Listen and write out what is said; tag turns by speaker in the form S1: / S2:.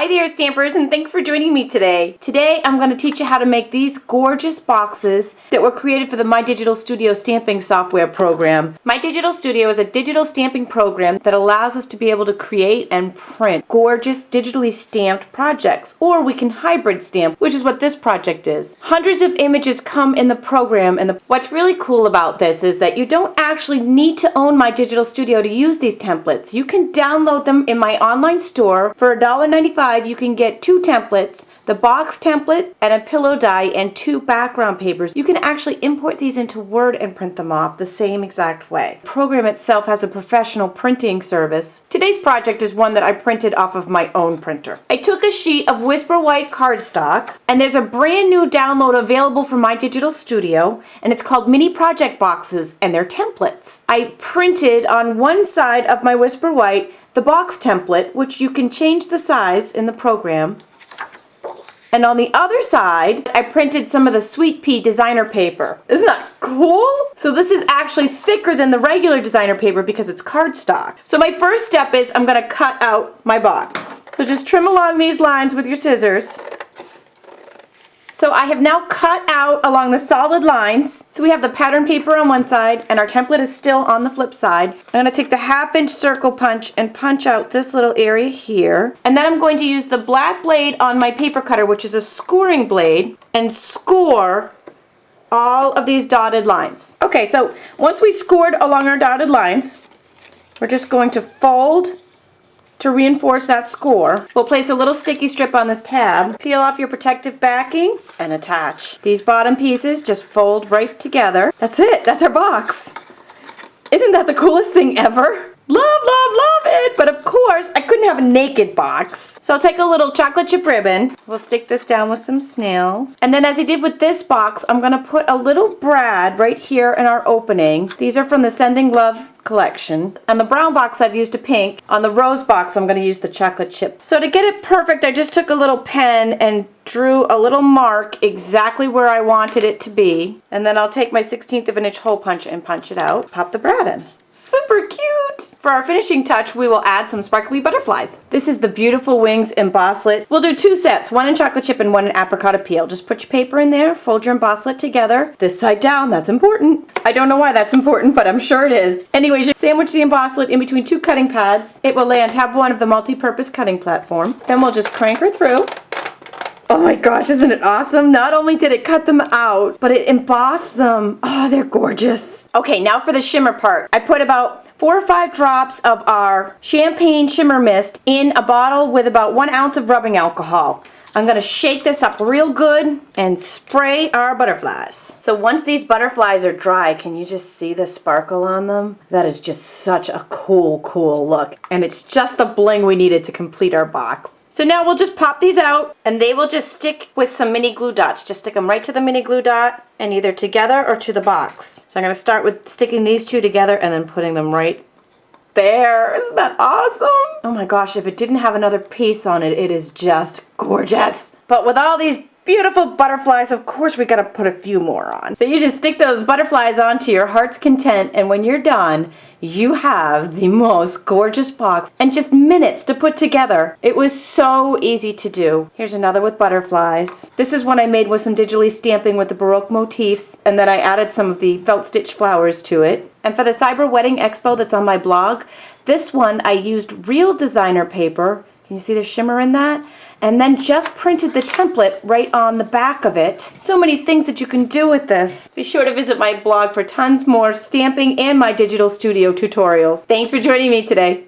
S1: Hi there, Stampers, and thanks for joining me today. Today I'm going to teach you how to make these gorgeous boxes that were created for the My Digital Studio stamping software program. My Digital Studio is a digital stamping program that allows us to be able to create and print gorgeous digitally stamped projects, or we can hybrid stamp, which is what this project is. Hundreds of images come in the program, and what's really cool about this is that you don't actually need to own My Digital Studio to use these templates. You can download them in my online store. For $1.95 you can get 2 templates, the box template and a pillow die and 2 background papers. You can actually import these into Word and print them off the same exact way. The program itself has a professional printing service. Today's project is one that I printed off of my own printer. I took a sheet of Whisper White cardstock, and there's a brand new download available from My Digital Studio, and it's called Mini Project Boxes, and they're templates. I printed on one side of my Whisper White the box template, which you can change the size in the program. And on the other side, I printed some of the Sweet Pea designer paper. Isn't that cool? So this is actually thicker than the regular designer paper because it's cardstock. So my first step is I'm gonna cut out my box. So just trim along these lines with your scissors. So I have now cut out along the solid lines. So we have the pattern paper on one side and our template is still on the flip side. I'm going to take the 1/2" circle punch and punch out this little area here. And then I'm going to use the black blade on my paper cutter, which is a scoring blade, and score all of these dotted lines. Okay, so once we've scored along our dotted lines, we're just going to fold to reinforce that score. We'll place a little sticky strip on this tab, peel off your protective backing, and attach. These bottom pieces just fold right together. That's it. That's our box. Isn't that the coolest thing ever? Love, love, love it! But of course, I couldn't have a naked box. So I'll take a little chocolate chip ribbon. We'll stick this down with some snail. And then as I did with this box, I'm gonna put a little brad right here in our opening. These are from the Sending Love collection. On the brown box, I've used a pink. On the rose box, I'm gonna use the chocolate chip. So to get it perfect, I just took a little pen and drew a little mark exactly where I wanted it to be. And then I'll take my 1/16 of an inch hole punch and punch it out. Pop the brad in. Super cute! For our finishing touch, we will add some sparkly butterflies. This is the Beautiful Wings Embosslit. We'll do 2 sets, one in chocolate chip and one in apricot peel. Just put your paper in there, fold your embosslit together. This side down, that's important. I don't know why that's important, but I'm sure it is. Anyways, just sandwich the embosslit in between 2 cutting pads. It will lay on tab 1 of the multi-purpose cutting platform. Then we'll just crank her through. Oh my gosh, isn't it awesome? Not only did it cut them out, but it embossed them. Oh, they're gorgeous. Okay, now for the shimmer part. I put about 4 or 5 drops of our champagne shimmer mist in a bottle with about 1 ounce of rubbing alcohol. I'm gonna shake this up real good and spray our butterflies. So once these butterflies are dry, can you just see the sparkle on them? That is just such a cool, cool look. And it's just the bling we needed to complete our box. So now we'll just pop these out and they will just stick with some mini glue dots. Just stick them right to the mini glue dot and either together or to the box. So I'm gonna start with sticking these 2 together and then putting them right there. Isn't that awesome? Oh my gosh, if it didn't have another piece on it, it is just gorgeous. But with all these beautiful butterflies, of course we gotta put a few more on. So you just stick those butterflies on to your heart's content, and when you're done, you have the most gorgeous box and just minutes to put together. It was so easy to do. Here's another with butterflies. This is one I made with some digitally stamping with the Baroque motifs, and then I added some of the felt stitch flowers to it. And for the Cyber Wedding Expo that's on my blog, this one I used real designer paper. Can you see the shimmer in that? And then just printed the template right on the back of it. So many things that you can do with this. Be sure to visit my blog for tons more stamping and My Digital Studio tutorials. Thanks for joining me today.